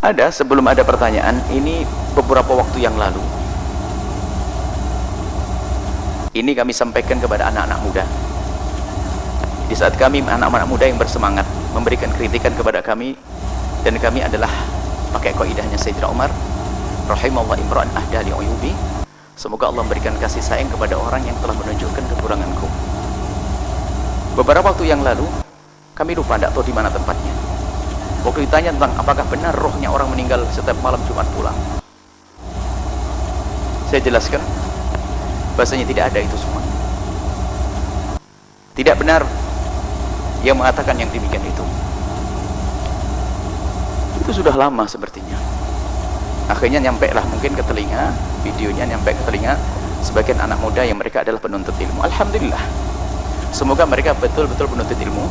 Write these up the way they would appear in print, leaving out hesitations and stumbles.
Ada, sebelum ada pertanyaan, ini beberapa waktu yang lalu ini kami sampaikan kepada anak-anak muda. Di saat kami anak-anak muda yang bersemangat memberikan kritikan kepada kami, dan kami adalah pakai kaidahnya Sayyidina Umar, rahimallahu imra'an ahda li uyubi, semoga Allah memberikan kasih sayang kepada orang yang telah menunjukkan kekuranganku. Beberapa waktu yang lalu kami lupa, tidak tahu di mana tempatnya, waktu ditanya tentang apakah benar rohnya orang meninggal setiap malam Jumat pulang, saya jelaskan bahasanya tidak ada itu semua. Tidak benar yang mengatakan yang demikian itu. Itu sudah lama sepertinya. Akhirnya nyampe lah mungkin ke telinga, videonya nyampe ke telinga sebagian anak muda yang mereka adalah penuntut ilmu. Alhamdulillah, semoga mereka betul-betul penuntut ilmu.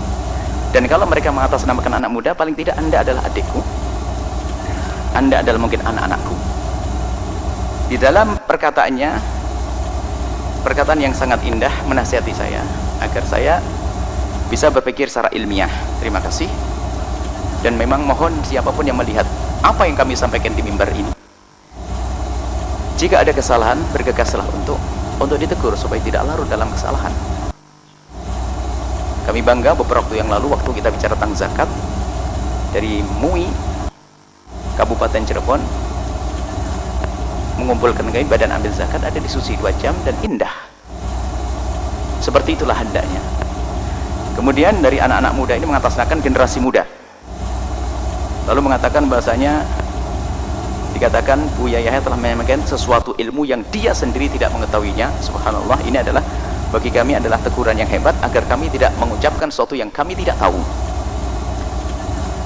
Dan kalau mereka mengatasnamakan anak muda, paling tidak Anda adalah adikku, Anda adalah mungkin anak-anakku. Di dalam perkataannya, perkataan yang sangat indah menasihati saya agar saya bisa berpikir secara ilmiah. Terima kasih. Dan memang mohon siapapun yang melihat apa yang kami sampaikan di mimbar ini, jika ada kesalahan, bergegaslah untuk ditegur supaya tidak larut dalam kesalahan. Kami bangga beberapa waktu yang lalu waktu kita bicara tentang zakat, dari MUI Kabupaten Cirebon mengumpulkan kami badan ambil zakat ada di Susi 2 jam dan indah. Seperti itulah hendaknya. Kemudian dari anak-anak muda ini mengatasnamakan generasi muda, lalu mengatakan bahasanya, dikatakan Buya Yahya telah menyampaikan sesuatu ilmu yang dia sendiri tidak mengetahuinya. Subhanallah, ini adalah bagi kami adalah teguran yang hebat agar kami tidak mengucapkan sesuatu yang kami tidak tahu.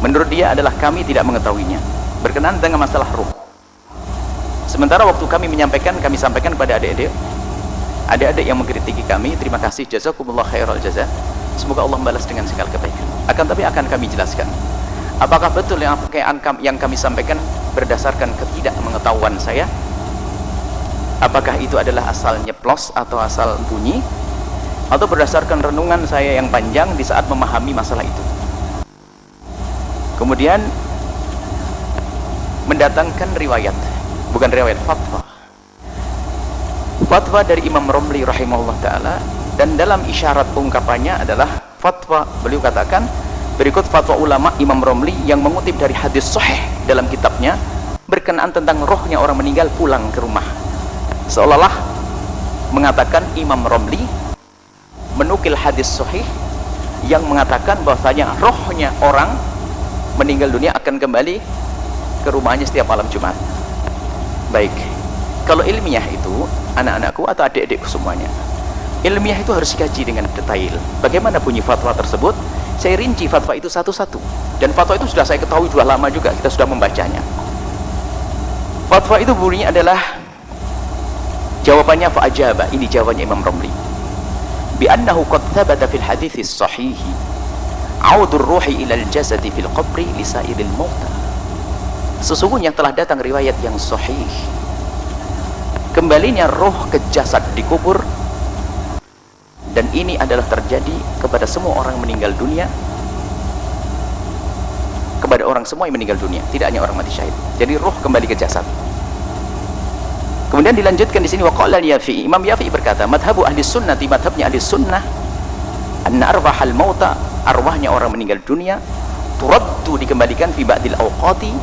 Menurut dia adalah kami tidak mengetahuinya berkenaan dengan masalah ruh. Sementara waktu kami menyampaikan, kami sampaikan kepada adik-adik yang mengkritiki kami, terima kasih, jazakumullah khairal jaza, semoga Allah membalas dengan segala kebaikan. Tapi akan kami jelaskan apakah betul yang kami sampaikan berdasarkan ketidakmengetahuan saya, apakah itu adalah asal nyeplos atau asal bunyi, atau berdasarkan renungan saya yang panjang di saat memahami masalah itu. Kemudian mendatangkan riwayat, bukan riwayat, fatwa dari Imam Romli rahimahullah ta'ala, dan dalam isyarat ungkapannya adalah fatwa, beliau katakan berikut fatwa ulama Imam Romli yang mengutip dari hadis sahih dalam kitabnya berkenaan tentang rohnya orang meninggal pulang ke rumah. Seolah-olah mengatakan Imam Romli menukil hadis sahih yang mengatakan bahwasanya rohnya orang meninggal dunia akan kembali ke rumahnya setiap malam Jumat. Baik, kalau ilmiah itu, anak-anakku atau adik-adikku semuanya, ilmiah itu harus dikaji dengan detail. Bagaimana bunyi fatwa tersebut? Saya rinci fatwa itu satu-satu, dan fatwa itu sudah saya ketahui sudah lama juga, kita sudah membacanya. Fatwa itu bunyinya adalah, jawabannya fa'ajaba, ini jawabannya Imam Romli, bi'annahu qad thabata fil hadithis sahihi audur ruhi ilal jasadi fil qabri lisairil mauta. Sesungguhnya telah datang riwayat yang sahih, kembalinya roh ke jasad di kubur, dan ini adalah terjadi kepada semua orang meninggal dunia, kepada orang semua yang meninggal dunia, tidak hanya orang mati syahid. Jadi roh kembali ke jasad. Kemudian dilanjutkan di sini, waqala Yafi, Imam Yafi berkata, madhabu ahli sunnati, madhabnya ahli sunnah, anna arwahal mauta, arwahnya orang meninggal dunia, turaddu, dikembalikan fi ba'dil awqati,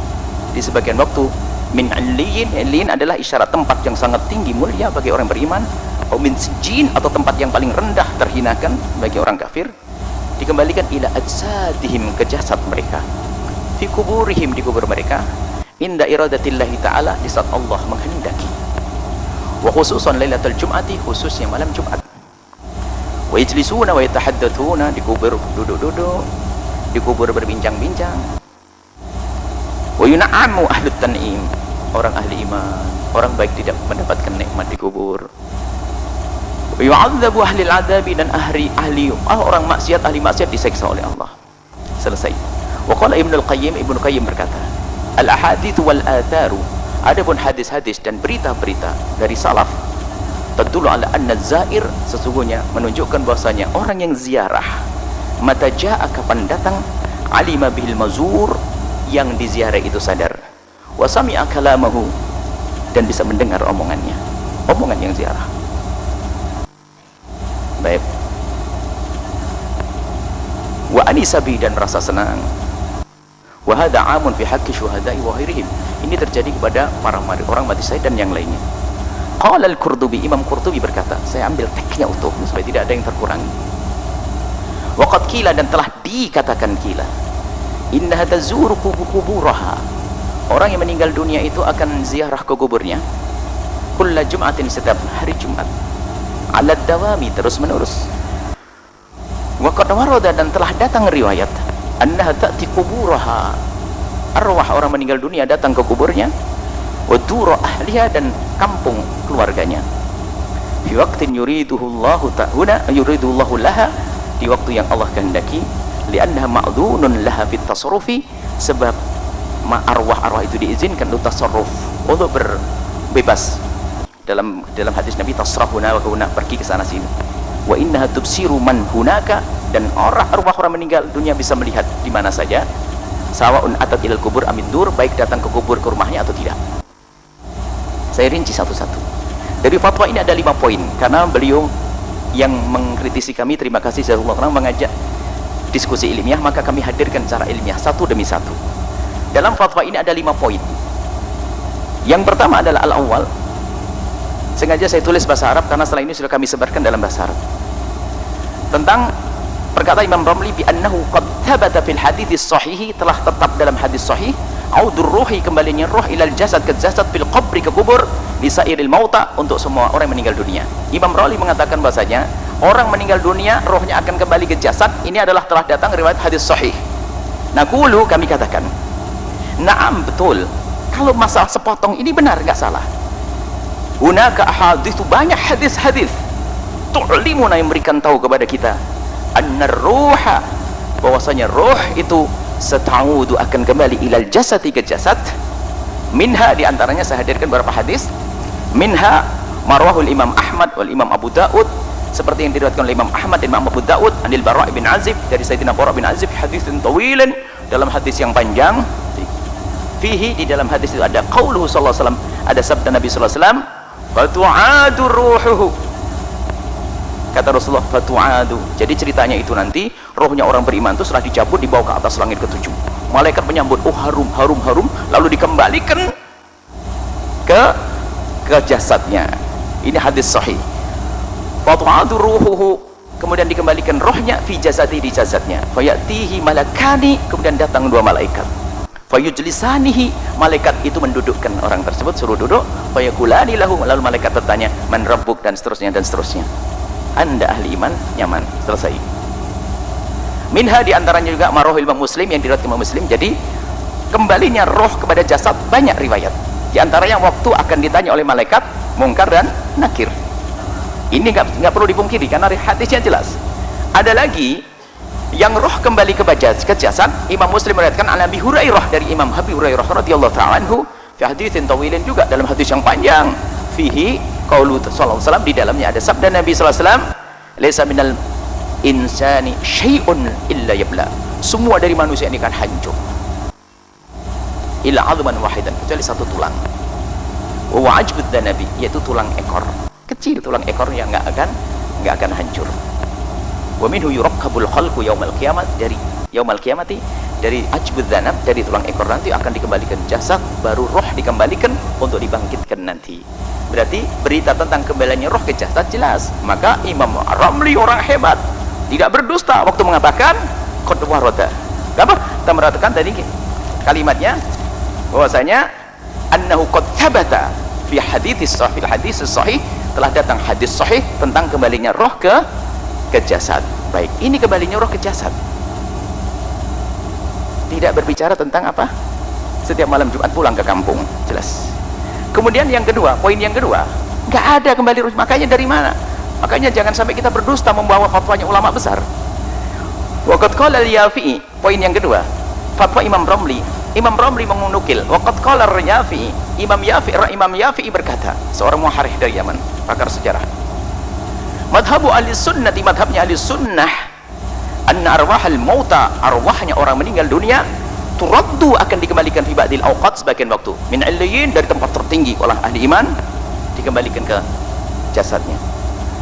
di sebagian waktu, min alliyin, alliyin adalah isyarat tempat yang sangat tinggi mulia bagi orang beriman, atau min sijin, atau tempat yang paling rendah terhinakan bagi orang kafir, dikembalikan ila ajsadihim, ke jasad mereka, fi kuburihim, di kubur mereka, inda iradatillahi ta'ala, di saat Allah menghendaki, wa khususan lailatul jum'ati, khususnya malam Jumat, wa yajlisuna wa yatahaddatsuna, di kubur duduk-duduk, di kubur berbincang-bincang, wa yuna'amu ahlut tan'im, orang ahli iman, orang baik tidak mendapatkan nikmat di kubur, wa yu'adzabu ahlil adabi, dan orang maksiat, ahli maksiat diseksa oleh Allah. Selesai. Wa qala Ibnu Qayyim berkata, al ahaditsu wal atharu, adapun hadis-hadis dan berita-berita dari salaf, tadullu ala anna zair, sesungguhnya menunjukkan bahwasanya orang yang ziarah, mata jaa, kapan datang, alima bihil mazur, yang diziarah itu sadar wa sami'a kalamahu, dan bisa mendengar omongannya, omongan yang ziarah. Baik. Wa anisabi, dan merasa senang. Wa hadza 'amun fi haqqi syuhada'i wa ghairihim. Ini terjadi kepada para orang mati syahid dan yang lainnya. Qala al-Qurtubi, Imam Qurtubi berkata, saya ambil teksnya utuh supaya tidak ada yang terkurangi. Wa qad qila, dan telah dikatakan qila, innaha tazuru quburaha, orang yang meninggal dunia itu akan ziarah ke kuburnya kulla jum'atin, setiap hari Jumat, ala dawami, terus menerus. Wa qad warada, dan telah datang riwayat, annaha ta'ti quburaha, arwah orang meninggal dunia datang ke kuburnya, wa dura ahliha, dan kampung keluarganya, fi waqtin yuridullahu laha, di waktu yang Allah kehendaki, li'annaha ma'dhunun laha fit tasarrufi, sebab arwah-arwah itu diizinkan untuk tasarruf, untuk berbebas. Dalam hadis Nabi, tasrahuna wa kuna, pergi ke sana sini. Wa innaha tubsiru man hunaka, dan arwah orang meninggal dunia bisa melihat di mana saja, sawaun atat ilal kubur amin dur, baik datang ke kubur, ke rumahnya atau tidak. Saya rinci satu-satu. Dari fatwa ini ada 5 poin, karena beliau yang mengkritisi kami, terima kasih jazakallahu khairan, mengajak diskusi ilmiah, maka kami hadirkan secara ilmiah satu demi satu. Dalam fatwa ini ada 5 poin. Yang pertama adalah al-awwal, sengaja saya tulis bahasa Arab karena setelah ini sudah kami sebarkan dalam bahasa Arab, tentang perkataan Imam Ramli bi annahu qad thabata fil hadits sahih, telah tetap dalam hadis sahih, audur ruhi, kembalinya roh ilal jasad, ke jasad, fil qabri, ke kubur, lisairil mauta, untuk semua orang yang meninggal dunia. Imam Ramli mengatakan bahasanya orang meninggal dunia rohnya akan kembali ke jasad, ini adalah telah datang riwayat hadis sahih. Naqulu, kami katakan, na'am, betul, kalau masalah sepotong ini benar, nggak salah. Hunaka ahadits, banyak hadis-hadis tu'limuna, yang memberikan tahu kepada kita, annar ruha, bahwasanya roh itu setaudu, akan kembali ilal jasadi, ke jasad. Minha, diantaranya saya hadirkan beberapa hadis. Minha marwahul Imam Ahmad wal Imam Abu Daud, seperti yang diriwayatkan oleh Imam Ahmad dan Imam Abu Daud, anil Bara' bin Azib, dari Sayyidina Bara' bin Azib, hadisun tawilan, dalam hadis yang panjang. Fihi, di dalam hadis itu ada qauluhu sallallahu alaihi wasallam, ada sabda Nabi sallallahu alaihi wasallam, fatu'adu ruhuhu, kata Rasulullah, fatu'adu, jadi ceritanya itu nanti rohnya orang beriman itu setelah dicabut dibawa ke atas langit ke-7, malaikat menyambut, oh harum harum harum, lalu dikembalikan ke jasadnya. Ini hadis sahih. Fatu'adu ruhuhu, kemudian dikembalikan rohnya, fi jasadi, di jasadnya, fayatihi malakani, kemudian datang 2 malaikat, fayujlisanihi, malaikat itu mendudukkan orang tersebut, suruh duduk, fayakulani lahu, lalu malaikat bertanya, man rabbuk, dan seterusnya dan seterusnya. Anda ahli iman, nyaman, selesai. Minha, diantaranya juga marwahul Imam Muslim, yang diriwayatkan Imam Muslim. Jadi kembalinya roh kepada jasad banyak riwayat, diantaranya waktu akan ditanya oleh malaikat Munkar dan Nakir. Ini nggak perlu dipungkiri karena hadisnya jelas. Ada lagi yang roh kembali ke jasad, Imam Muslim meriwayatkan an Abi Hurairah, dari Imam Abi Hurairah radhiyallahu ta'ala anhu, fi haditsin tawilin, juga dalam hadis yang panjang. Fihi qaulu sallallahu alaihi wasallam, di dalamnya ada sabda Nabi sallallahu alaihi wasallam, laisa minal insani syai'un illa yabla, semua dari manusia ini akan hancur, illa 'azman wahidan, kecuali satu tulang, wa ajbud danabi, yaitu tulang ekor kecil, tulang ekor yang nggak akan hancur. Wa minhu yurakkabul khalqu yaumal qiyamah, dari yaumal qiyamati, dari ajbud danab, dari tulang ekor nanti akan dikembalikan jasad, baru roh dikembalikan untuk dibangkitkan nanti. Berarti berita tentang kembalinya roh ke jasad jelas. Maka Imam Ramli orang hebat, tidak berdusta waktu mengatakan qad warada. Apa? Kita merasakan tadi kalimatnya bahwasanya annahu qad thabata fi hadits sahih, hadis sahih, telah datang hadis sahih tentang kembalinya roh ke jasad. Baik, ini kembalinya roh ke jasad, tidak berbicara tentang apa setiap malam Jumat pulang ke kampung, jelas. Kemudian yang kedua, poin yang kedua, nggak ada kembali roh. Makanya dari mana? Makanya jangan sampai kita berdusta membawa fatwanya ulama besar. Waqad qala al-Yafi'i, poin yang kedua, fatwa Imam Ramli. Imam Ramli menukil, waqad qala al-Yafi'i, Imam Yafi'i berkata, seorang muharrikh dari Yaman, pakar sejarah. Madhabu ahli sunnah, madhabnya ahli sunnah, anna arwahal mauta, arwahnya orang meninggal dunia, turaddu akan dikembalikan fi ba'dil awqat sebagian waktu min illiyin dari tempat tertinggi oleh ahli iman dikembalikan ke jasadnya,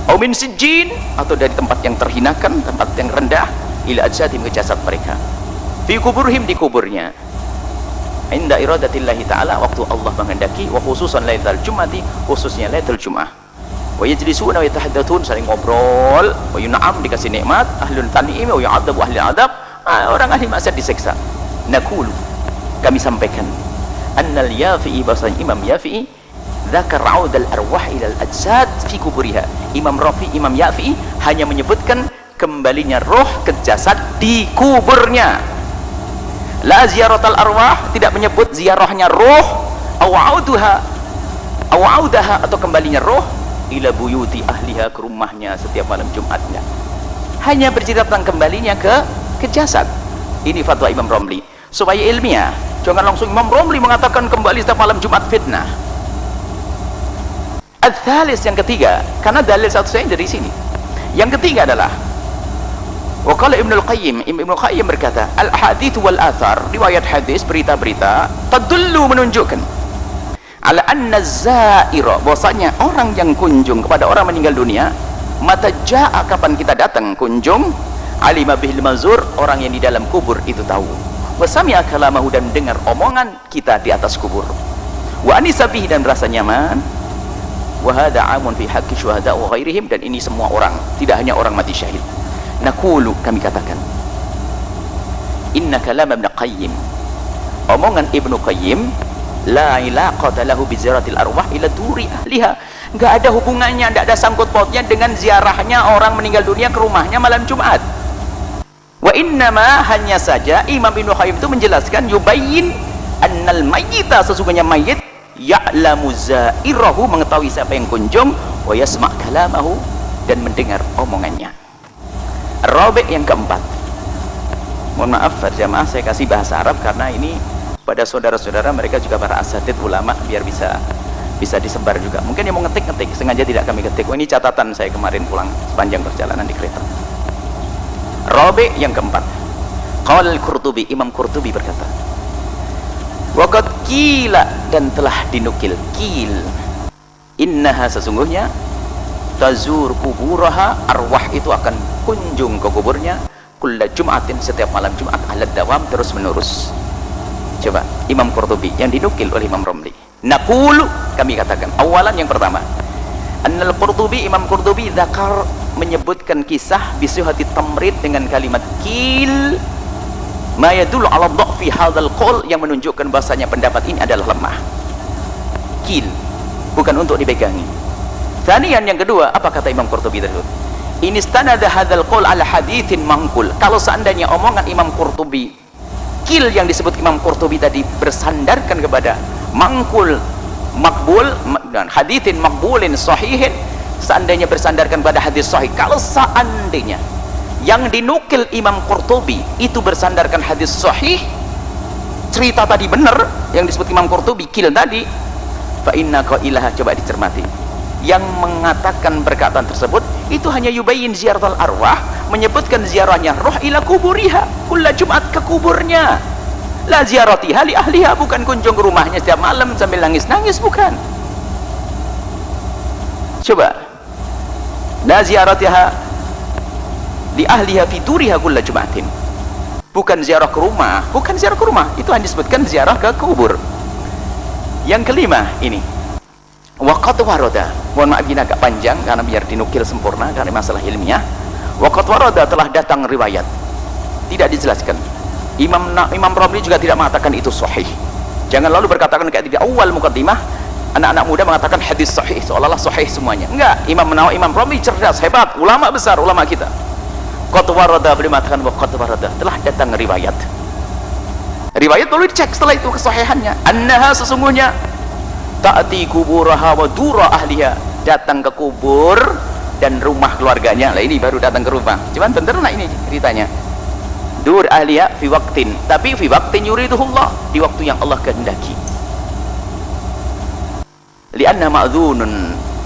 au min sijjin atau dari tempat yang terhinakan, tempat yang rendah, ila ajsadim ke jasad mereka, fi kuburhim di kuburnya, inda iradatillahi ta'ala waktu Allah menghendaki, wa khususan lailatul jum'ati khususnya lailatul jum'ah, wa yajlisuna wa yatahaddatsun saling ngobrol, wa yun'am dikasih nikmat, ahlun tan'im wa yu'adzabu ahli adab, orang ahli maksiat disiksa. Naqulu kami sampaikan annal Yafi'i bahasanya Imam Yafi'i dzakar 'audal arwah ila al-ajsad fi kuburiha. Imam Yafi'i hanya menyebutkan kembalinya roh ke jasad di kuburnya, la ziyaratal arwah, tidak menyebut ziarahnya roh, audaha atau kembalinya roh ila buyuti ahliha, ke rumahnya setiap malam Jumatnya, hanya bercerita tentang kembalinya ke jasad. Ini fatwa Imam Romli supaya ilmiah, jangan langsung Imam Romli mengatakan kembali setiap malam Jumat fitnah. Al-thalis, yang ketiga, karena dalil satu saya dari sini. Yang ketiga adalah waqala Ibnu Qayyim berkata, al-hadits wal athar, riwayat hadis, berita-berita, tadullu, menunjukkan ala anna zaira, bahwasanya orang yang kunjung kepada orang meninggal dunia, mata jaa, kapan kita datang kunjung, alima bihil mazur, orang yang di dalam kubur itu tahu, wa sami'a kalamahu, dan dengar omongan kita di atas kubur, wa anisa bihi, dan merasa nyaman, wa hadza 'amun fi haqqi syuhada wa ghairihim, dan ini semua orang, tidak hanya orang mati syahid. Naqulu, kami katakan, inna kalam Ibnu Qayyim, omongan Ibnu Qayyim, la ilaqata lahu bi ziyaratil arwah ila duri ahliha, enggak ada hubungannya, enggak ada sangkut pautnya dengan ziarahnya orang meninggal dunia ke rumahnya malam Jumat. Wa innama, hanya saja Imam Ibnu Qayyim itu menjelaskan, yubayyin annal mayyita, sesungguhnya mayit, ya'lamu zairahu, mengetahui siapa yang kunjung, wa yasma' kalamahu, dan mendengar omongannya. Rabi', yang keempat, mohon maaf jamaah saya kasih bahasa Arab karena ini pada saudara-saudara mereka juga para asatid ulama, biar bisa disebar juga. Mungkin yang mau ngetik sengaja tidak kami ketik. Oh, ini catatan saya kemarin pulang sepanjang perjalanan di kereta. Rabi', yang keempat, qala al-Qurtubi, Imam Qurtubi berkata, waqad qila, dan telah dinukil, qil, innaha, sesungguhnya, tazur kuburaha, arwah itu akan kunjung ke kuburnya, kulla jum'atin, setiap malam Jumat, alad dawam, terus menerus. Coba Imam Qurtubi yang dinukil oleh Imam Romli. Naqulu, kami katakan, awalan, yang pertama, annal Qurtubi, Imam Qurtubi dzakar, menyebutkan kisah bisuhati tamrid, dengan kalimat qil, ma yadullu ala dha'fi hadzal qaul, yang menunjukkan bahasanya pendapat ini adalah lemah. Qil, bukan untuk dipegangi. Tsaniyan, yang kedua, apa kata Imam Qurtubi tersebut? In istanada hadzal qaul ala haditsin mangkul, kalau seandainya omongan Imam Qurtubi, qil yang disebut Imam Qurtubi tadi, bersandarkan kepada mangkul makbul dan haditsin makbulin sahihin, seandainya bersandarkan pada hadis sahih, kalau seandainya yang dinukil Imam Qurtubi itu bersandarkan hadis sahih, cerita tadi benar yang disebut Imam Qurtubi, qil tadi, fa inna qailaha, coba dicermati, yang mengatakan perkataan tersebut itu hanya yubayyin ziyaratul arwah, menyebutkan ziarahnya roh ila kuburiha, kulla Jumat, ke kuburnya, la ziyaratiha li ahliha, bukan kunjung ke rumahnya setiap malam sambil nangis-nangis, bukan. Coba, la ziyaratiha li ahliha fi duriha kulla Jumatin, bukan ziarah ke rumah, bukan ziarah ke rumah, itu hanya disebutkan ziarah ke kubur. Yang kelima, ini waqat warada, mohon maaf ini agak panjang karena biar dinukil sempurna karena masalah ilmiah. Waqat warada, telah datang riwayat, tidak dijelaskan. Imam Romli juga tidak mengatakan itu sahih. Jangan lalu berkatakan kayak di awal mukaddimah anak-anak muda mengatakan hadis sahih seolah-olah sahih semuanya. Enggak, Imam Romli cerdas, hebat, ulama besar, ulama kita. Qad warada, beliau mengatakan waqat warada, telah datang riwayat lalu dicek setelah itu kesahihannya, annaha, sesungguhnya, ta'ti kuburaha wa dura ahliha, datang ke kubur dan rumah keluarganya. Lah ini baru datang ke rumah, cuman bener nak ini ceritanya, dur ahliha fi waqtin, tapi fi waqtin yuriduhullah, di waktu yang Allah kehendaki, lianna ma'dzunun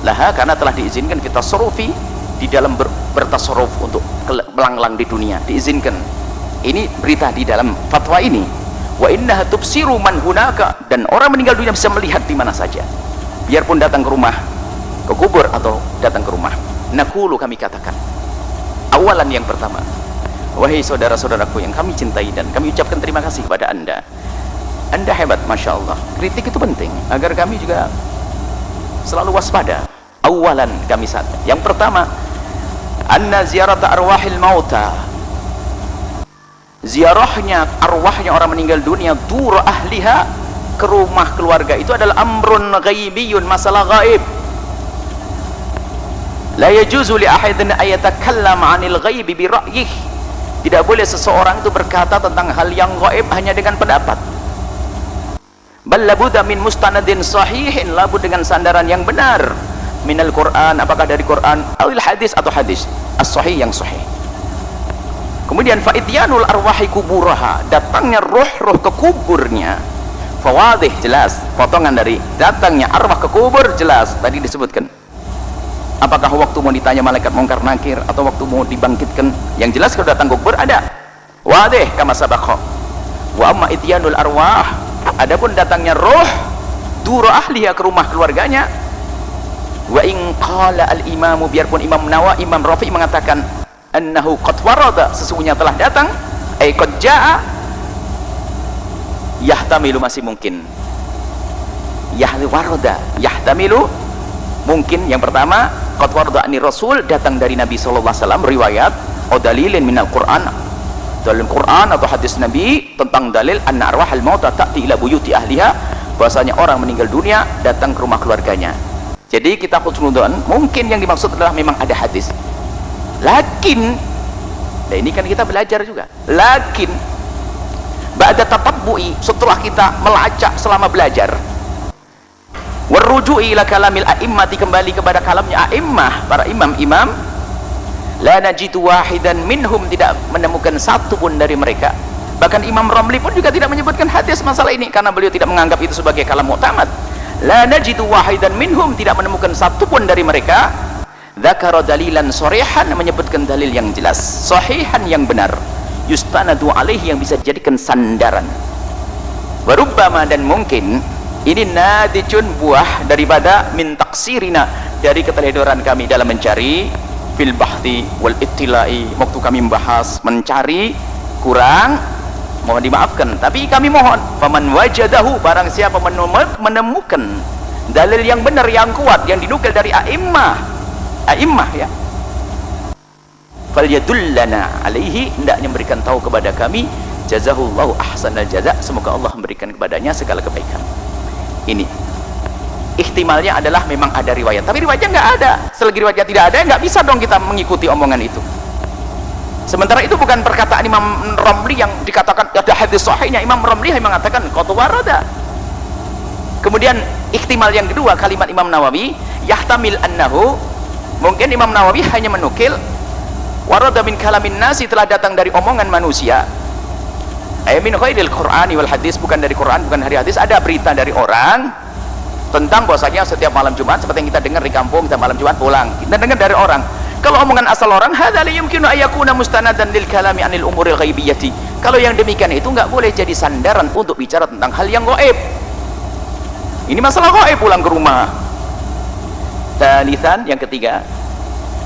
laha, karena telah diizinkan kita tasarrufi, di dalam bertasarruf untuk melanglang di dunia, diizinkan. Ini berita di dalam fatwa ini. wa innaha tubsiru man hunaka, dan orang meninggal dunia bisa melihat di mana saja, biarpun datang ke rumah, ke kubur atau datang ke rumah. Naqulu, kami katakan, awalan yang pertama, wahai saudara-saudaraku yang kami cintai dan kami ucapkan terima kasih kepada anda hebat, Masya Allah. Kritik itu penting agar kami juga selalu waspada. Awalan, kami saat yang pertama, anna ziyarata arwahil mauta, ziarahnya arwahnya orang meninggal dunia, dur ahliha, ke rumah keluarga, itu adalah amrun ghaibiyun, masalah gaib. La yajuzu li ahadin ayatakallam 'anil ghaibi bi ra'yih, tidak boleh seseorang itu berkata tentang hal yang gaib hanya dengan pendapat. Bal labudda min mustanadin sahihin, labud dengan sandaran yang benar, minal Quran, apakah dari Quran, awil hadis atau hadis as-sahih, yang sahih. Kemudian fa'idyanul arwahi kuburaha, datangnya roh-roh ke kuburnya, fawadih, jelas, potongan dari datangnya arwah ke kubur, jelas, tadi disebutkan. Apakah waktu mau ditanya malaikat mungkar nakir atau waktu mau dibangkitkan, yang jelas kalau datang ke kubur ada, wadih kama sabaqah. Wa amma idyanul arwah, adapun datangnya roh duru ahliya, ke rumah keluarganya, wa in qala al imamu, biarpun Imam Rafi mengatakan annahu qad warada, sesungguhnya telah datang, ay qad jaa, yahtamilu, masih mungkin, warada, yahtamilu, mungkin. Yang pertama, qad warada ani rasul, datang dari Nabi sallallahu alaihi wasallam, riwayat, atau dalilin minal Quran, dalil Quran atau hadis Nabi tentang dalil anna arwahal mauta ta'ti ila buyuti ahliha, bahwasanya orang meninggal dunia datang ke rumah keluarganya. Jadi kita khusnudzon, mungkin yang dimaksud adalah memang ada hadis. Lakin, nah ini kan kita belajar juga, lakin ba'da tatabbu'i, setelah kita melacak selama belajar, warruju'i ila kalamil a'immati, kembali kepada kalamnya a'immah, para imam-imam, la najidu wahidan minhum, tidak menemukan satu pun dari mereka. Bahkan Imam Ramli pun juga tidak menyebutkan hadis masalah ini, karena beliau tidak menganggap itu sebagai kalam mu'tamad. La najidu wahidan minhum, tidak menemukan satu pun dari mereka, dzakara dalilan sharihan, menyebutkan dalil yang jelas, sahihan, yang benar, yustanadu alaihi, yang bisa dijadikan sandaran. Warubbama, dan mungkin ini nadijun, buah daripada min taksirina, dari keteledoran kami dalam mencari, fil bahthi wal ittilai, waktu kami membahas, mencari kurang, mohon dimaafkan, tapi kami mohon, faman wajadahu, barang siapa menemukan dalil yang benar, yang kuat, yang dinukil dari a'immah ya, falyadullana alaihi, hendaknya memberikan tahu kepada kami, jazahullahu ahsanal jaza, semoga Allah memberikan kepadanya segala kebaikan. Ini ihtimalnya adalah memang ada riwayat, tapi riwayatnya nggak ada. Selagi riwayatnya tidak ada, nggak bisa dong kita mengikuti omongan itu. Sementara itu bukan perkataan Imam Ramli yang dikatakan ada hadis sahihnya. Imam Ramli hanya mengatakan qad warada. Kemudian ihtimal yang kedua, kalimat Imam Nawawi, yahtamil annahu, mungkin Imam Nawawi hanya menukil warada min kalamin nasi, telah datang dari omongan manusia, min ghairil Qur'ani wal hadis, bukan dari Quran, bukan dari hadis, ada berita dari orang tentang bahwasanya setiap malam Jumat, seperti yang kita dengar di kampung, kita malam Jumat pulang, kita dengar dari orang. Kalau omongan asal orang, hadza la yumkinu ayyakuna mustanadan lil kalami anil umuril ghaibiyati, kalau yang demikian itu nggak boleh jadi sandaran untuk bicara tentang hal yang gaib. Ini masalah gaib, pulang ke rumah. Talithan, yang ketiga,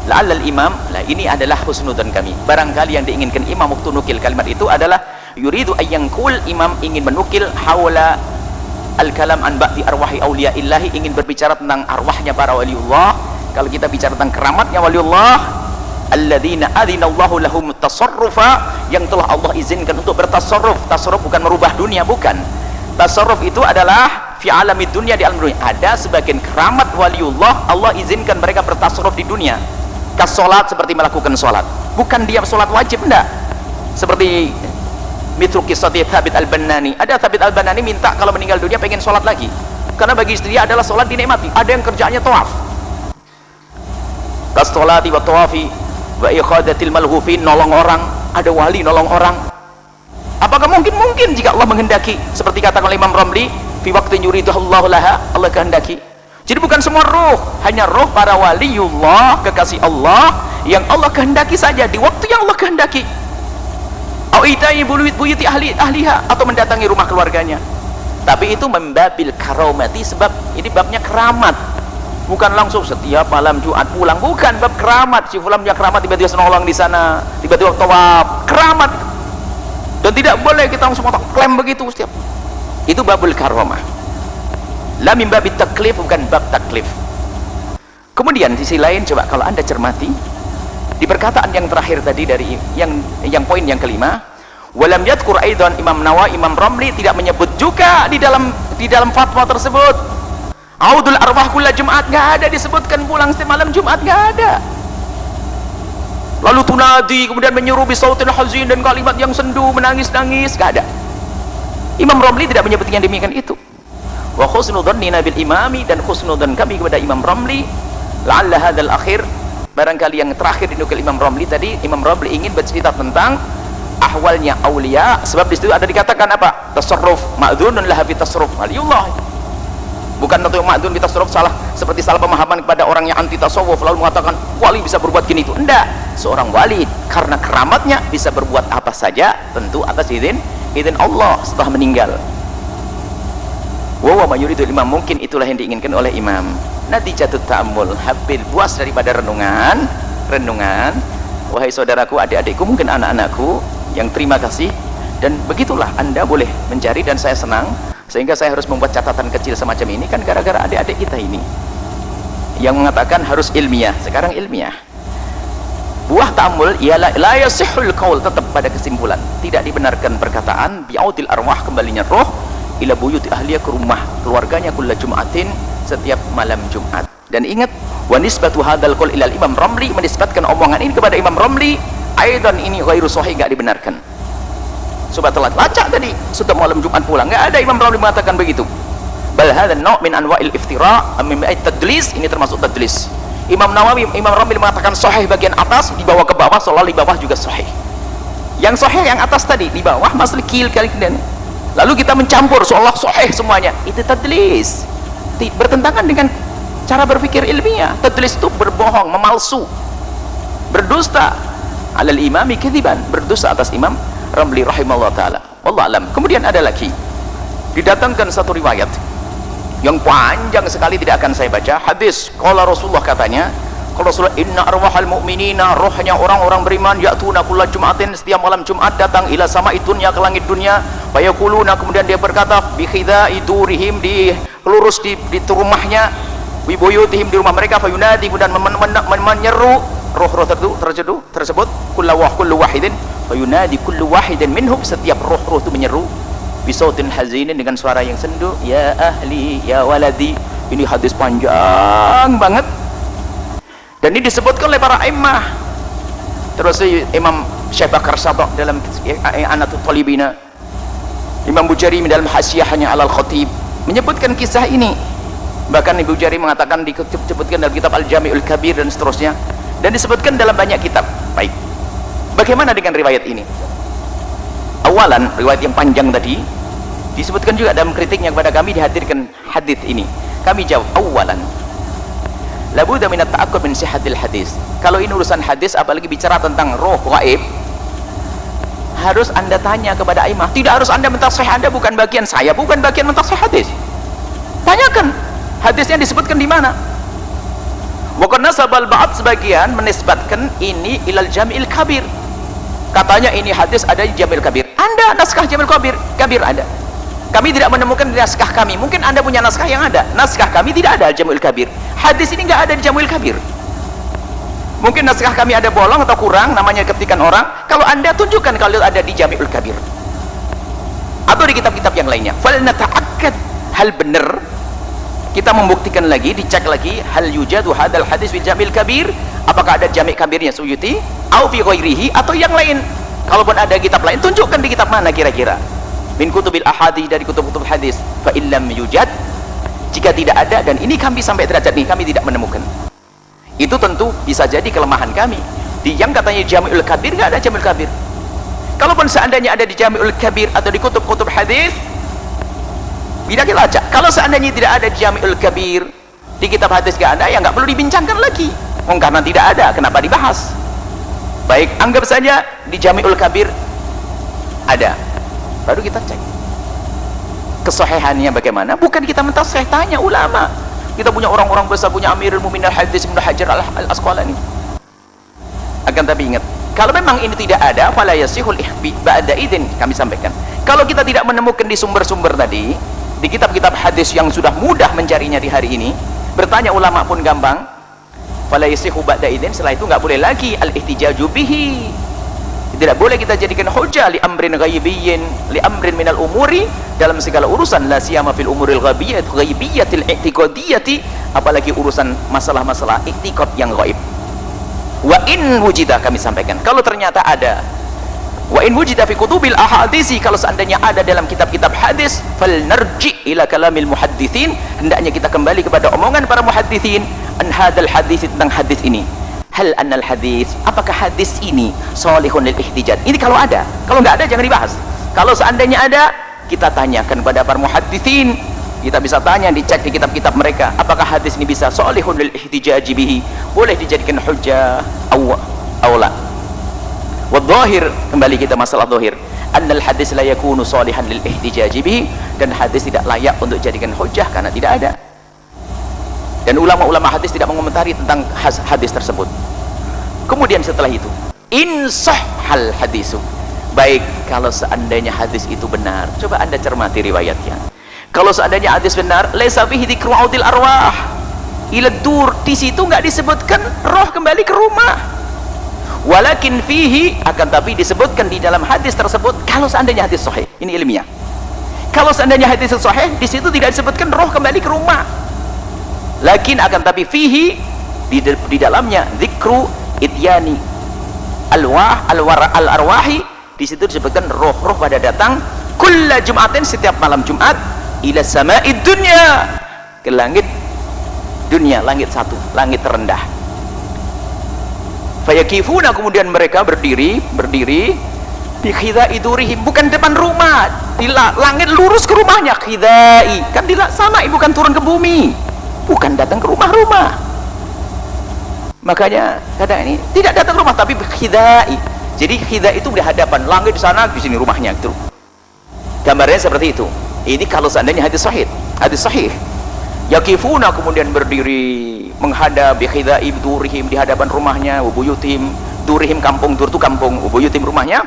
la'allal imam, lah ini adalah husnudzon kami, barangkali yang diinginkan imam waktu nukil kalimat itu adalah yuridu ayyangkul, imam ingin menukil haula al-kalam an ba'di arwahi awliya illahi, ingin berbicara tentang arwahnya para waliullah. Kalau kita bicara tentang keramatnya waliullah, alladzina adzinallahu lahum tasarrufa, yang telah Allah izinkan untuk bertasarruf. Tasarruf bukan merubah dunia, bukan. Tasarruf itu adalah fi alamid dunia, di alam dunia. Ada sebagian keramat waliullah, Allah izinkan mereka bertasarruf di dunia. Kas salat, seperti melakukan salat. Bukan dia salat wajib, enggak. Seperti mitru kisati Thabit al-Banani. Ada Thabit al-Banani minta kalau meninggal dunia pengen sholat lagi, karena bagi istri dia adalah sholat dinikmati. Ada yang kerjaannya tawaf, kas-sholati wa tawafi wa ikhadatil malhufin, nolong orang. Ada wali nolong orang. Apakah mungkin jika Allah menghendaki, seperti kata Imam Ramli, fi waqtin yuridullahu laha, Allah kehendaki. Jadi bukan semua roh, hanya roh para waliullah, kekasih Allah, yang Allah kehendaki saja di waktu yang Allah kehendaki. au itai buyuti ahliha, atau mendatangi rumah keluarganya. Tapi itu membabil karomati, sebab ini babnya keramat, bukan langsung setiap malam Jumat pulang, bukan bab keramat. Si fulan punya keramat, tiba-tiba senolong di sana, tiba-tiba tawaf, keramat. Dan tidak boleh kita langsung klaim begitu setiap. Itu babul karomah. La min babit taklif, bukan bab taklif. Kemudian di sisi lain, coba kalau anda cermati di perkataan yang terakhir tadi dari yang poin yang kelima, walam yadhkur aidan, Imam Nawawi, Imam Ramli tidak menyebut juga di dalam fatwa tersebut audul arwah kulla Jumat, nggak ada disebutkan pulang setiap malam Jumat, nggak ada. Lalu tunadi, kemudian menyuruh bisautin hazin, dan kalimat yang sendu, menangis-nangis, nggak ada. Imam Ramli tidak menyebut yang demikian itu. Wa khusnudhannina bil imami, dan khusnudhan kami kepada Imam Ramli, la'alla hadzal akhir, barangkali yang terakhir dinukil Imam Ramli tadi, Imam Ramli ingin bercerita tentang ahwalnya aulia, sebab di situ ada dikatakan apa? Tasarruf ma'dzunun laha fi tasarruf waliyullah. Bukan tentu ma'dzun fi tasarruf salah, seperti salah pemahaman kepada orang yang anti tasawuf lalu mengatakan wali bisa berbuat gini itu. Enggak, seorang wali karena keramatnya bisa berbuat apa saja, tentu atas izin Allah setelah meninggal. Wa ma yuridul imam, mungkin itulah yang diinginkan oleh imam. Natijatut ta'ammul, habil puas daripada renungan. Wahai saudaraku, adik-adikku, mungkin anak-anakku yang terima kasih, dan begitulah anda boleh mencari, dan saya senang sehingga saya harus membuat catatan kecil semacam ini kan gara-gara adik-adik kita ini yang mengatakan harus ilmiah. Sekarang ilmiah, buah ta'ammul ialah la yasihul qaul, tetap pada kesimpulan tidak dibenarkan perkataan bi'audil arwah, kembalinya roh ila buyuti ahliya, ke rumah keluarganya, kulla Jumatin, setiap malam Jumat. Dan ingat, wa nisbatu hadzal qaul ila Imam Ramli, menisbatkan omongan ini kepada Imam Ramli, aidan ini ghairu sahih, enggak dibenarkan. Coba telat lacak tadi, setiap malam Jumat pulang, enggak ada Imam Ramli mengatakan begitu. Bal hadza naw' min anwa'il iftira' min tadlis, ini termasuk tadlis. Imam Nawawi, Imam Ramli mengatakan sahih bagian atas, dibawa ke bawah, seolah di bawah juga sahih. Yang sahih yang atas tadi, di bawah masih kil kali kemudian. Lalu kita mencampur seolah sahih semuanya, itu tadlis, bertentangan dengan cara berpikir ilmiah. Tadlis itu berbohong, memalsu, berdusta, alal imami kadziban, berdusta atas Imam Ramli rahimahullah ta'ala. Wallahu alam. Kemudian ada lagi didatangkan satu riwayat yang panjang sekali, tidak akan saya baca. Hadis qala Rasulullah, katanya qala Rasulullah, inna arwahal mu'minina, rohnya orang-orang beriman, ya'tuna kulla Jumatin, setiap malam Jumat datang ila sama'i dunya, ke langit dunia, fayaquluna, kemudian dia berkata, bi khidai durihim, di lurus di rumahnya, bi buyutihim, di rumah mereka, fayunadi, kemudian menyeru roh-roh tersebut, kullu wahidin, fayunadi kullu wahidin minhum, setiap roh-roh itu menyeru bisautin hazinin, dengan suara yang sendu, ya ahli ya waladi. Ini hadis panjang banget, dan ini disebutkan oleh para imam. Terus Imam Syekh Bakar Sabak dalam Anatul Talibina, Imam Bujari dalam Hasyiahnya alal Khatib menyebutkan kisah ini. Bahkan Ibu Jari mengatakan, disebutkan dalam kitab Al-Jami'ul Kabir dan seterusnya, dan disebutkan dalam banyak kitab. Baik, bagaimana dengan riwayat ini? Awalan, riwayat yang panjang tadi disebutkan juga dalam kritiknya kepada kami, dihadirkan hadis ini. Kami jawab, awalan labudda minat ta'aqqub min sihhatil hadis. Kalau ini urusan hadis, apalagi bicara tentang roh gaib, harus anda tanya kepada aimah. Tidak harus anda mentasih, anda bukan bagian saya, bukan bagian mentasih hadis. Tanyakan hadisnya disebutkan di mana. Wa qad nasabal ba'd, sebagian menisbatkan ini ilal Jami'il Kabir, katanya ini hadis ada di Jami'il Kabir. Anda naskah Jami'il Kabir ada, kami tidak menemukan di naskah kami. Mungkin anda punya naskah yang ada, naskah kami tidak ada Jami'il Kabir. Hadis ini nggak ada di Jami'il Kabir. Mungkin naskah kami ada bolong atau kurang, namanya ketikan orang. Kalau anda tunjukkan kalau ada di Jami'il Kabir atau di kitab-kitab yang lainnya. Fal nata'akkad, hal benar, kita membuktikan lagi, dicek lagi, hal yujadu hadal hadis fil Jami'il Kabir, apakah ada Jami' Kabirnya Suyuti, au fi ghairihi, atau yang lain. Kalaupun ada kitab lain, tunjukkan di kitab mana kira-kira. Min kutubil ahadits, dari kutub-kutub hadis. Fa illam yujad, jika tidak ada, dan ini kami sampai derajat ini kami tidak menemukan, itu tentu bisa jadi kelemahan kami. Di yang katanya Jami'ul Kabir, nggak ada Jami'ul Kabir. Kalaupun seandainya ada di Jami'ul Kabir atau di kutub-kutub hadis, tidak kita lacak. Kalau seandainya tidak ada Jami'ul Kabir, di kitab hadis nggak ada, ya nggak perlu dibincangkan lagi. Karena tidak ada, kenapa dibahas? Baik, anggap saja di Jami'ul Kabir ada, baru kita cek kesahihannya bagaimana. Bukan kita mentasih, tanya ulama. Kita punya orang-orang besar, punya Amirul Mukminin Al-Hadits Ibnu Hajar Al-Asqalani. Akan tapi ingat, kalau memang ini tidak ada, fala yasihul ihbi ba'da idzin, kami sampaikan. Kalau kita tidak menemukan di sumber-sumber tadi, di kitab-kitab hadis yang sudah mudah mencarinya di hari ini, bertanya ulama pun gampang, fala yasihu ba'da idzin, setelah itu nggak boleh lagi al-ihtijaju bihi. Tidak boleh kita jadikan hujjah li amrin ghaibiyyin, li amrin minal umuri, dalam segala urusan, la siyama fil umuril ghaibiyatil i'tiqadiyyati, apalagi urusan masalah-masalah i'tiqad yang gaib. Wa in wujida, kami sampaikan, kalau ternyata ada, wa in wujida fi kutubil ahadisi, kalau seandainya ada dalam kitab-kitab hadis, fal narji ila kalamil muhaddithin, hendaknya kita kembali kepada omongan para muhaddithin an hadzal hadis, tentang hadis ini. Hal annal hadis, apakah hadis ini salihun lil ihtijaj? Ini kalau ada, kalau nggak ada jangan dibahas. Kalau seandainya ada, kita tanyakan kepada para muhadditsin, kita bisa tanya, dicek di kitab-kitab mereka, apakah hadis ini bisa salihun lil ihtijaj bihi, boleh dijadikan hujjah aw la. Wa dhahir, kembali kita masalah dhahir, annal hadis la yakunu salihan lil ihtijaj bihi, dan hadis tidak layak untuk dijadikan hujjah karena tidak ada. Dan ulama-ulama hadis tidak mengomentari tentang hadis tersebut. Kemudian setelah itu, insahhal hadisu, baik kalau seandainya hadis itu benar, coba anda cermati riwayatnya. Kalau seandainya hadis benar, laisa fihi dzikru audil arwah ila dur, di situ nggak disebutkan roh kembali ke rumah. Walakin fihi, akan tapi disebutkan di dalam hadis tersebut, kalau seandainya hadis sahih, ini ilmiah. Kalau seandainya hadis sahih, di situ tidak disebutkan roh kembali ke rumah. Lakin akan tapi fihi, di dalamnya dzikru ityani al-arwahi, di situ disebutkan roh-roh pada datang kulla jum'atin, setiap malam Jumat, ila sama'id dunya, ke langit dunia, langit satu, langit terendah. Fayakifuna, kemudian mereka berdiri bi khidai durihim, bukan depan rumah, di langit lurus ke rumahnya, khidai kan di sama, bukan turun ke bumi, bukan datang ke rumah-rumah. Makanya kadang ini tidak datang ke rumah, tapi khidai. Jadi khidai itu di hadapan, langit di sana, di sini rumahnya, gitu. Gambarnya seperti itu. Ini kalau seandainya hadis sahih. Yakifuna, kemudian berdiri menghadap bi khidai durihim, di hadapan rumahnya, ubuyutim, durihim kampung, dur itu kampung, ubuyutim rumahnya.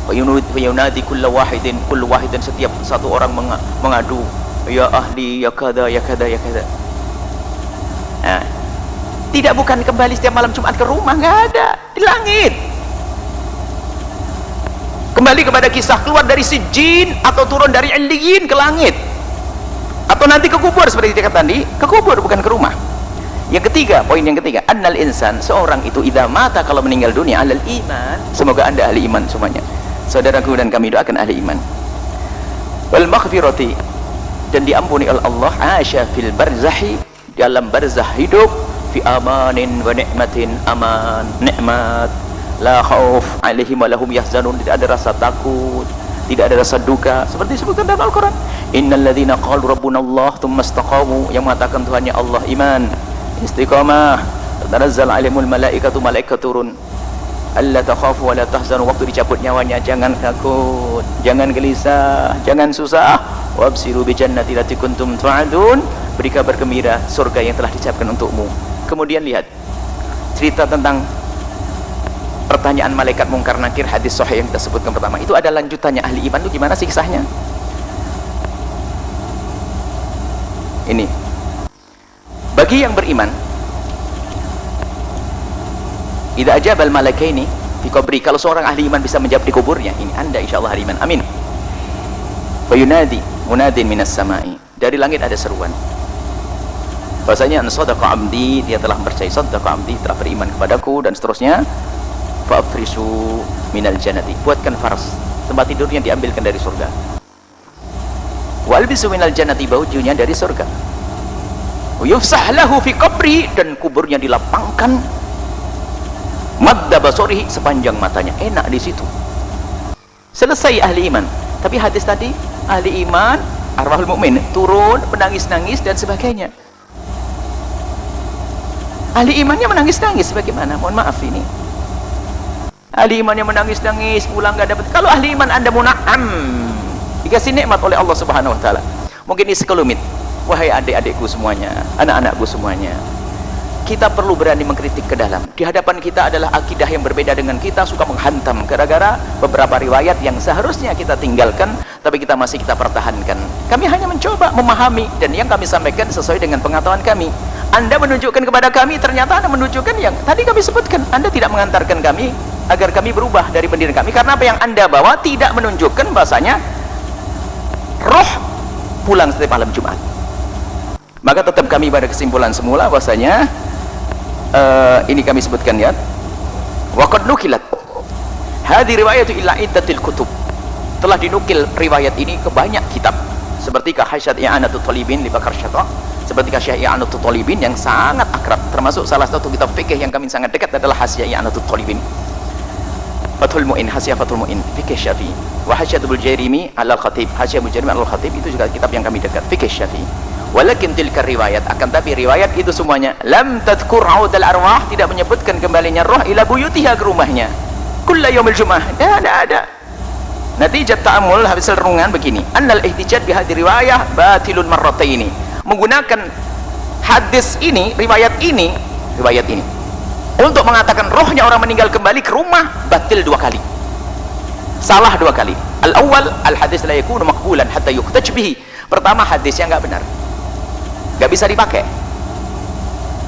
Fayunadi kullu wahidin, setiap satu orang mengadu, ya ahli, ya kada, ya kada, ya kada. Nah, tidak, bukan kembali setiap malam Jumat ke rumah, nggak ada, di langit. Kembali kepada kisah keluar dari Sijjin atau turun dari Illiyin ke langit, atau nanti ke kubur seperti dikatakan tadi, ke kubur bukan ke rumah. Yang ketiga, poin yang ketiga, annal insan, seorang itu idza mata, kalau meninggal dunia, alal iman, semoga anda ahli iman semuanya, saudaraku, dan kami doakan ahli iman, wal maghfirati, dan diampuni oleh Allah, asya fil barzahi, dalam barzah hidup, fi amanin wa ni'matin, aman, nikmat, la khauf alaihim wa lahum yahzanun, tidak ada rasa takut, tidak ada rasa duka, seperti disebutkan dalam Al-Quran, innal ladzina qalu rabbuna Allah tsumma istaqamu, yang mengatakan Tuhannya Allah, iman, istiqamah, tanazzal alaihimul malaikatu, malaikat turun, alla takhafu wa la tahzanu, waktu dicabut nyawanya, jangan takut, jangan gelisah, jangan susah, wabsiru bi jannati allati kuntum tu'adun, beri kabar gembira surga yang telah disiapkan untukmu. Kemudian lihat cerita tentang pertanyaan malaikat mungkar nakir, hadis sahih yang kita sebutkan pertama, itu ada lanjutannya. Ahli iman itu gimana sih kisahnya? Ini bagi yang beriman, idza ajabal malaikaini fi qabri, kalau seorang ahli iman bisa menjawab di kuburnya, ini anda insyaallah ahli iman, amin. Fayunadi munadin minas samai, dari langit ada seruan, bahasanya an sadaqa abdi, dia telah percaya, sadaqa abdi, telah beriman kepadaku, dan seterusnya. Fa'afrisu minal jannati, buatkan faras, tempat tidurnya diambilkan dari surga. Walbisu minal jannati, bajunya dari surga. Yufsah lahu fi qabri, dan kuburnya dilapangkan, madda basorihi, sepanjang matanya, enak di situ. Selesai ahli iman. Tapi hadis tadi, ahli iman, arwahul mukmin turun menangis-nangis dan sebagainya. Ahli imannya menangis-nangis bagaimana? Mohon maaf, ini Ahli iman yang menangis-nangis pulang gak dapat. Kalau ahli iman anda muna'am, dikasih nikmat oleh Allah Subhanahu wa taala. Mungkin ini sekelumit. Wahai adik-adikku semuanya, anak-anakku semuanya, kita perlu berani mengkritik ke dalam. Di hadapan kita adalah akidah yang berbeda dengan kita, suka menghantam gara-gara beberapa riwayat yang seharusnya kita tinggalkan, tapi kita masih kita pertahankan. Kami hanya mencoba memahami, dan yang kami sampaikan sesuai dengan pengetahuan kami. Anda menunjukkan kepada kami, ternyata Anda menunjukkan yang tadi kami sebutkan. Anda tidak mengantarkan kami agar kami berubah dari pendirian kami, karena apa yang Anda bawa tidak menunjukkan bahasanya roh pulang setiap malam Jumat. Maka tetap kami pada kesimpulan semula bahasanya ini kami sebutkan ya, waqad nukilat hadhi riwayatu illa iddatil kutub, telah dinukil riwayat ini ke banyak kitab, seperti Hasyiat I'anatul Talibin li Bakar Syata, seperti Hasyiat I'anatul Talibin yang sangat akrab, termasuk salah satu kitab fikih yang kami sangat dekat adalah Hasyiat I'anatul Talibin, Fathul Mu'in, Hasyiat Fathul Mu'in fikih Syafi'i, wa Hasyiatul Jairimi al-Khatib, Hasyiatul Jairimi al-Khatib itu juga kitab yang kami dekat fikih Syafi'i. Walakin tilka riwayat, akan tapi riwayat itu semuanya lam tadhkur audal arwah, tidak menyebutkan kembalinya roh ila buyutiha, ke rumahnya, kulla yaumil jum'ah. Tidak ada. Natijat ta'amul, habis renungan begini, annal ihtijaj bihadhi riwayah batilun marrataini, menggunakan hadis ini, riwayat ini untuk mengatakan rohnya orang meninggal kembali ke rumah, batil 2 kali, salah 2 kali. Al-awwal, al-hadis la yakunu maqbulan hatta yuhtaj bihi. Pertama, hadisnya nggak benar, nggak bisa dipakai.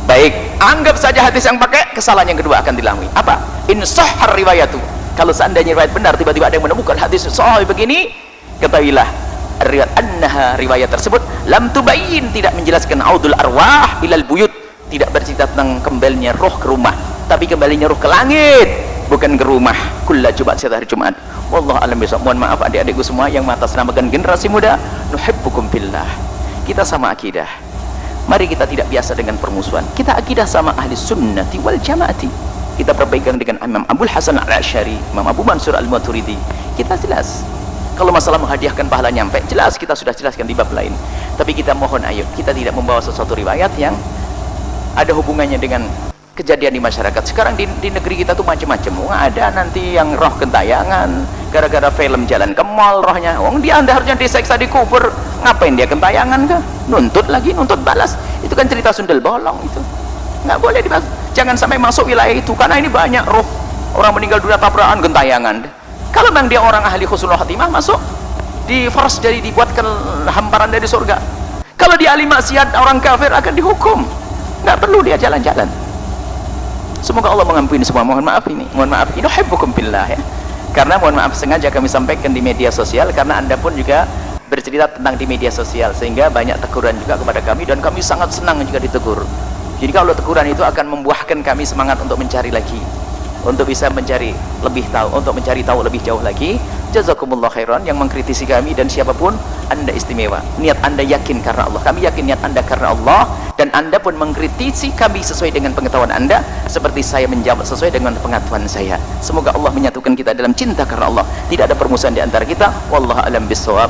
Baik, anggap saja hadis yang pakai, kesalahan yang kedua akan dilalui. Apa? In sahhar riwayatu, kalau seandainya riwayat benar, tiba-tiba ada yang menemukan hadis sahih begini, ketahuilah riwayat annaha, riwayat tersebut lam tubayyin, tidak menjelaskan audul arwah ilal buyut, tidak bercerita tentang kembalinya roh ke rumah, tapi kembalinya roh ke langit, bukan ke rumah. Kulla Jumat, setiap hari Jumat. Wallahu a'lam bishawab. Mohon maaf adik-adikku semua yang mengatasnamakan generasi muda, nuhibbukum fillah. Kita sama akidah. Mari kita tidak biasa dengan permusuhan. Kita akidah sama ahli sunnati wal jamaati. Kita perbaikan dengan Imam Abul Hasan al-Asy'ari, Imam Abu Mansur al-Maturidi. Kita jelas. Kalau masalah menghadiahkan pahala nyampe, jelas kita sudah jelaskan di bab lain. Tapi kita mohon ayo, kita tidak membawa sesuatu riwayat yang ada hubungannya dengan kejadian di masyarakat. Sekarang di negeri kita tuh macam-macam. Ada nanti yang roh gentayangan gara-gara film jalan ke mall rohnya. Dia Anda harusnya diseksa, dikubur. Ngapain dia gentayangan kah? Nuntut lagi, nuntut balas. Itu kan cerita sundel bolong itu. Nggak boleh dibahas. Jangan sampai masuk wilayah itu, karena ini banyak roh orang meninggal dunia tabrakan gentayangan. Kalau memang dia orang ahli husnul khatimah, masuk di force, dari dibuatkan hamparan dari surga. Kalau dia ahli maksiat, orang kafir, akan dihukum. Nggak perlu dia jalan-jalan. Semoga Allah mengampuni semua. Mohon maaf ini, nuhibbukum billah ya. Karena mohon maaf sengaja kami sampaikan di media sosial, karena Anda pun juga bercerita tentang di media sosial, sehingga banyak teguran juga kepada kami, dan kami sangat senang jika ditegur. Jadi kalau teguran itu akan membuahkan kami semangat untuk mencari lagi, untuk bisa mencari lebih tahu, untuk mencari tahu lebih jauh lagi. Jazakumullah khairan yang mengkritisi kami, dan siapapun Anda istimewa. Niat Anda yakin karena Allah, kami yakin niat Anda karena Allah, dan Anda pun mengkritisi kami sesuai dengan pengetahuan Anda, seperti saya menjawab sesuai dengan pengetahuan saya. Semoga Allah menyatukan kita dalam cinta karena Allah, tidak ada permusuhan di antara kita. Wallahu a'lam bishawab.